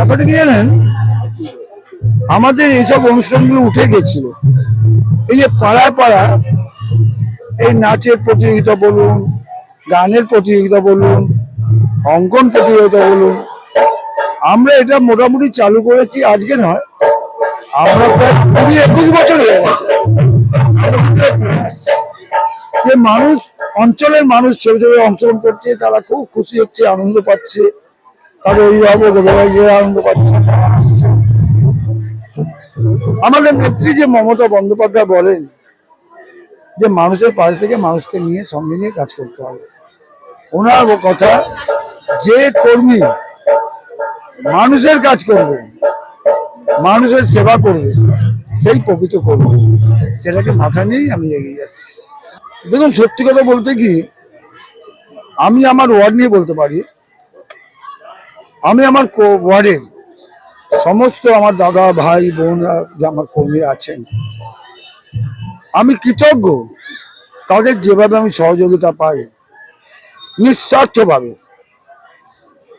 ব্যাপারটা কি জানেন, আমাদের এইসব অনুষ্ঠানগুলো উঠে গেছিল। এই যে পাড়ায় পাড়া এই নাচের প্রতিযোগিতা বলুন, গানের প্রতিযোগিতা বলুন, অঙ্কন প্রতিযোগিতা বলুন, আমরা এটা মোটামুটি চালু করেছি আজকে নয়, আমরা প্রায় 20-21 বছর হয়ে গেছে যে মানুষ, অঞ্চলের মানুষ ছোট ছোট অংশগ্রহণ করছে, তারা খুব খুশি হচ্ছে, আনন্দ পাচ্ছে, তাদের অভিভাবক অভিভাবকরা আনন্দ পাচ্ছে। আমাদের নেত্রী যে মমতা বন্দ্যোপাধ্যায় বলেন যে মানুষের পাশে থেকে মানুষকে নিয়ে সঙ্গে নিয়ে কাজ করতে হবে। ওনার কথা, যে কর্মী মানুষের কাজ করবে, মানুষের সেবা করবে, সেই প্রকৃত কর্মী, সেটাকে মাথা নিয়েই আমি এগিয়ে যাচ্ছি। দেখুন, সত্যি কথা বলতে কি, আমি আমার ওয়ার্ড নিয়ে বলতে পারি, আমি আমার ওয়ার্ডের সমস্ত আমার দাদা ভাই বোনরা যে আমার কর্মীরা আছেন, আমি কৃতজ্ঞ তাদের যেভাবে আমি সহযোগিতা পাই নিঃস্বার্থভাবে।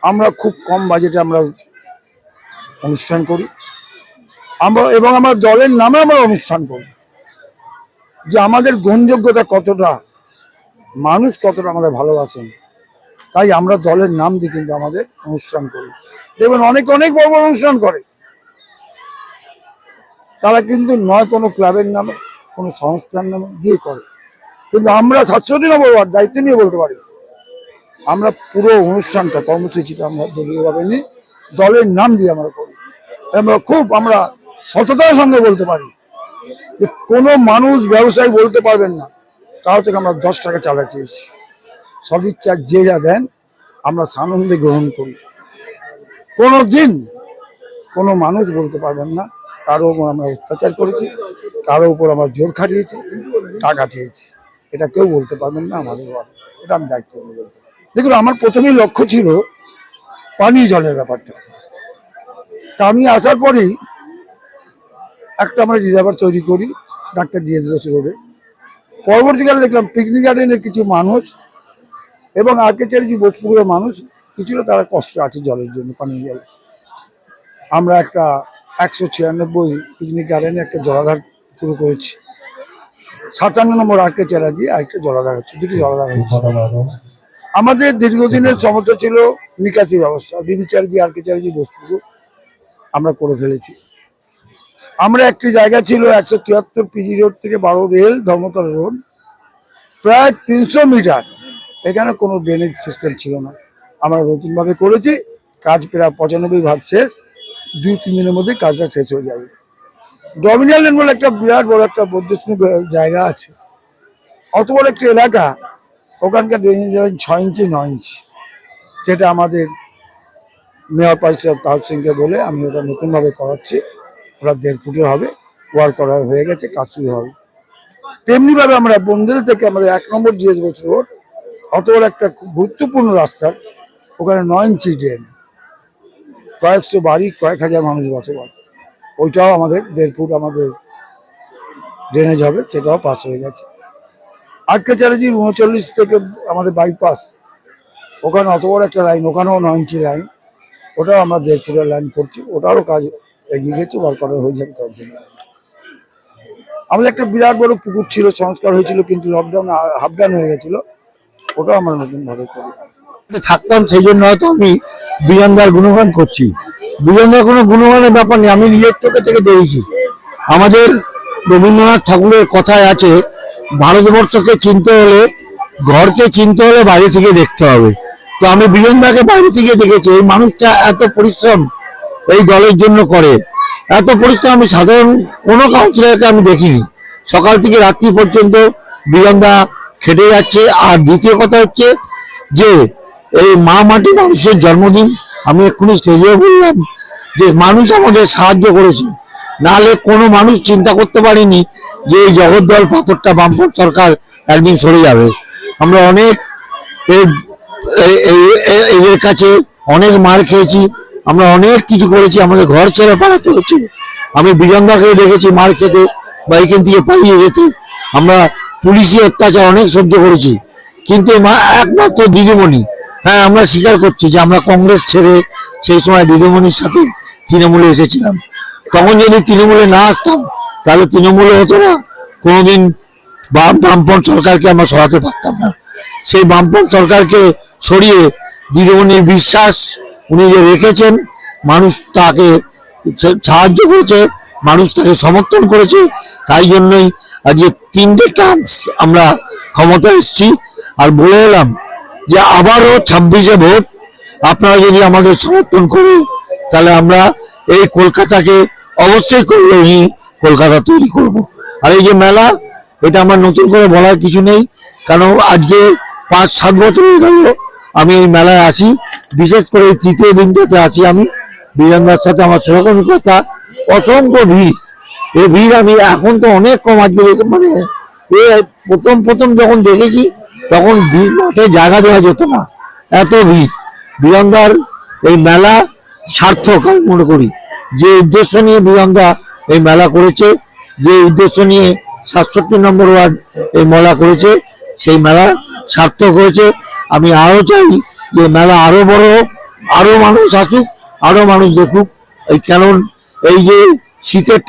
আমরা খুব কম বাজেটে আমরা অনুষ্ঠান করি, আমরা এবং আমার দলের নামে আমরা অনুষ্ঠান করি, যে আমাদের গ্রহণযোগ্যতা কতটা, মানুষ কতটা আমাদের ভালোবাসেন, তাই আমরা দলের নাম দিয়ে কিন্তু আমাদের অনুষ্ঠান করি। দেখবেন অনেক অনেক বড় বড় অনুষ্ঠান করে, তারা কিন্তু নয় কোনো ক্লাবের নামে, কোনো সংস্থার নামে দিয়ে করে, কিন্তু আমরা 67 নম্বর ওয়ার্ড দায়িত্ব নিয়ে বলতে পারি, আমরা পুরো অনুষ্ঠানটা, কর্মসূচিটা আমরা দলীয়ভাবে নিই, দলের নাম দিয়ে আমরা করি। আমরা সততার সঙ্গে বলতে পারি যে কোনো মানুষ, ব্যবসায়ী বলতে পারবেন না কারো থেকে আমরা 10 টাকা চাঁদা চেয়েছি। সদিচ্ছা যে যা দেন আমরা সানন্দে গ্রহণ করি। কোনো দিন কোনো মানুষ বলতে পারবেন না কারো উপর আমরা অত্যাচার করেছি, কারো উপর আমরা জোর খাটিয়েছি, টাকা চেয়েছি, এটা কেউ বলতে পারবেন না আমাদের ওয়ার্ডে। এটা আমি দায়িত্ব নিয়ে বলতে পারি। দেখুন, আমার প্রথমেই লক্ষ্য ছিল পানীয় জলের ব্যাপারটা। তা আমি আসার পরেই একটা আমরা রিজার্ভার তৈরি করি ডাক্তার জিএস বোস রোডে। পরবর্তীকালে দেখলাম পিকনিক গার্ডেনের কিছু মানুষ এবং আর্কেচারি বোসপুকুরের মানুষ কিছুটা তারা কষ্ট আছে জলের জন্য, পানীয় জলে। আমরা একটা 196 পিকনিক গার্ডেনে একটা জলাধার শুরু করেছি। 57 নম্বর আর্কেচারাজি আরেকটা জলাধার হচ্ছে, দুটি জলাধার হচ্ছে। আমাদের দীর্ঘদিনের সমস্যা ছিল নিকাশি ব্যবস্থা, বিবিচারজি আর্কেচারাজি বোসপুকুর আমরা করে ফেলেছি। আমরা একটি জায়গা ছিল 173 পিজি রোড থেকে 12 রেল ধর্মতলা রোড, প্রায় 300 মিটার, এখানে কোনো ড্রেনেজ সিস্টেম ছিল না। আমরা নতুনভাবে করেছি, কাজ প্রায় 95% শেষ, 2-3 দিনের মধ্যে কাজটা শেষ হয়ে যাবে। ডমিনিয়ান লেন বলে একটা বিরাট বড় একটা বৌদ্ধশ্রেণী জায়গা আছে, অত বড় একটা এলাকা, ওখানকার ড্রেনেজ লাইন 6 ইঞ্চি 9 ইঞ্চি। সেটা আমাদের মেয়র পরিষদ তাহর সিংকে বলে আমি ওটা নতুনভাবে করাচ্ছি, ওরা 1.5 ফুটের হবে, ওয়ার্ক করা হয়ে গেছে, কাজ শুরু হবে। তেমনিভাবে আমরা বন্দেল থেকে আমাদের 1 নম্বর জিএস বোস রোড, অত বড় একটা খুব গুরুত্বপূর্ণ রাস্তার, ওখানে 9 ইঞ্চি ড্রেন, কয়েকশো বাড়ি, কয়েক হাজার মানুষ বসবাস, ওইটাও আমাদের 1.5 ফুট আমাদের ড্রেনেজ হবে, সেটাও পাস হয়ে গেছে। আর্কেচারাজির 39 থেকে আমাদের বাইপাস, ওখানে অত বড় একটা লাইন, ওখানেও 9 ইঞ্চি লাইন, ওটাও আমরা 1.5 ফুটের লাইন করছি, ওটারও কাজ এগিয়ে গেছে, ওয়ার্ক করা হয়ে যাবে কয়েকদিন। আমাদের একটা বিরাট বড় পুকুর ছিল, সংস্কার হয়েছিল, কিন্তু লকডাউন হাফ ডাউন হয়ে গেছিল, ওটাও আমরা নতুনভাবে করি। থাকতাম সেই জন্য হয়তো আমি বিজনদার গুণগান করছি। বিজনদার কোনো গুণগানের ব্যাপার নেই, আমি নিজের চোখে থেকে দেখেছি। আমাদের রবীন্দ্রনাথ ঠাকুরের কথায় আছে, ভারতবর্ষকে চিনতে হলে, ঘরকে চিনতে হলে বাইরে থেকে দেখতে হবে। তো আমি বিজনদাকে বাইরে থেকে দেখেছি। এই মানুষটা এত পরিশ্রম এই দলের জন্য করে, এত পরিশ্রম আমি সাধারণ কোনো কাউন্সিলরকে আমি দেখিনি। সকাল থেকে রাত্রি পর্যন্ত বিজনদা খেটে যাচ্ছে। আর দ্বিতীয় কথা হচ্ছে যে এই মা মাটি মানুষের জন্মদিন, আমি এক্ষুনি স্টেজেও বললাম যে মানুষ আমাদের সাহায্য করেছে, নাহলে কোনো মানুষ চিন্তা করতে পারিনি যে এই জগদ্দল পাথরটা বামপন্থী সরকার একদিন সরে যাবে। আমরা অনেক এদের কাছে অনেক মার খেয়েছি, আমরা অনেক কিছু করেছি, আমাদের ঘর ছেড়ে পালাতে হচ্ছে। আমি বিজনদাকে দেখেছি মার খেতে বা এখান থেকে পালিয়ে যেতে। আমরা পুলিশি অত্যাচার অনেক সহ্য করেছি, কিন্তু একমাত্র দিদিমণি, হ্যাঁ আমরা স্বীকার করছি যে আমরা কংগ্রেস ছেড়ে সেই সময় দিদিমণির সাথে তৃণমূলে এসেছিলাম। তখন যদি তৃণমূলে না আসতাম তাহলে তৃণমূলে হতো না, কোনোদিন বামপন্থ সরকারকে আমরা সরাতে পারতাম না। সেই বামপন্থ সরকারকে সরিয়ে দিদিমণির বিশ্বাস উনি যে রেখেছেন, মানুষ তাকে সাহায্য করেছে, মানুষ তাকে সমর্থন করেছে, তাই জন্যই আজকে 3টে টার্মস আমরা ক্ষমতা এসেছি। আর বলে এলাম যে আবারও 26-এ ভোট, আপনারা যদি আমাদের সমর্থন করে তাহলে আমরা এই কলকাতাকে অবশ্যই কল্যাণী কলকাতা তৈরি করব। আর এই যে মেলা, এটা আমার নতুন করে বলার কিছু নেই, কারণ আজকে 5-7 বছর হয়ে গেল আমি এই মেলায় আসি, বিশেষ করে এই তৃতীয় দিনটাতে আসি আমি। বীরেন্দ্রার সাথে আমার সেরকমই কথা, অসংখ্য ভিড়। এই ভিড় আমি এখন তো অনেক কম, আজকে মানে প্রথম যখন দেখেছি তখন ভিড়, মাঠে জায়গা দেওয়া যেত না, এত ভিড়। বীরেন্দ্রার এই মেলা সার্থক আমি মনে করি। যে উদ্দেশ্য নিয়ে বীরেন্দ্রা এই মেলা করেছে, যে উদ্দেশ্য নিয়ে 67 নম্বর ওয়ার্ড এই মেলা করেছে, সেই মেলা সার্থক হয়েছে। আমি আরো চাই যে মেলা আরো বড় হোক, আরো মানুষ আসুক, আরো মানুষ দেখুক। এই কারণ এই যে শীতের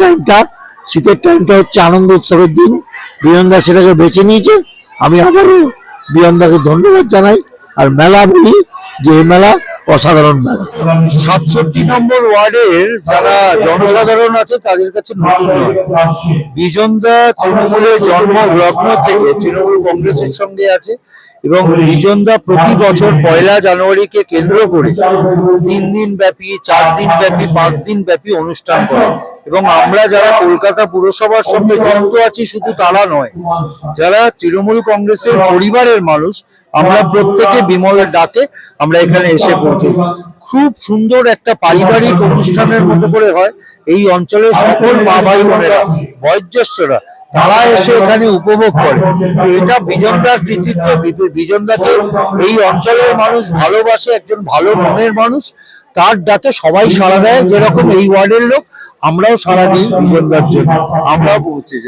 টাইমটা হচ্ছে আনন্দ উৎসবের দিন, বীরেন্দ্রা সেটাকে বেছে নিয়েছে। আমি আবারও বীরেন্দ্রাকে ধন্যবাদ জানাই। আর মেলা বলি যে এই মেলা অসাধারণ মেলা। 67 নম্বর ওয়ার্ডের যারা জনসাধারণ আছে তাদের কাছে নতুন নয়। বিজনদা তৃণমূলের জন্মলগ্ন থেকে তৃণমূল কংগ্রেসের সঙ্গে আছে এবং বিজনদা প্রতি বছর 1 জানুয়ারিকে কেন্দ্র করে 3 দিন ব্যাপী, 4 দিন ব্যাপী, 5 দিন ব্যাপী অনুষ্ঠান করে। এবং আমরা যারা কলকাতা পুরসভার সঙ্গে যুক্ত আছি শুধু তারা নয়, যারা তৃণমূল কংগ্রেসের পরিবারের মানুষ, আমরা প্রত্যেকে বিমলের ডাকে আমরা এখানে এসে পৌঁছি। খুব সুন্দর একটা পারিবারিক অনুষ্ঠানের মতো করে হয়। এই অঞ্চলের সকল মা ভাই বোনেরা, বয়োজ্যেষ্ঠরা, তারা এসে এখানে উপভোগ করে। এটা বিজনদার কৃতিত্ব। বিজনদাকে এই অঞ্চলের মানুষ ভালোবাসে, একজন ভালো মনের মানুষ। তার ডাকে সবাই সাড়া দেয়, যেরকম এই ওয়ার্ডের লোক আমরাও সাড়া দিই বিজনদার জন্য, আমরাও পৌঁছে যাই।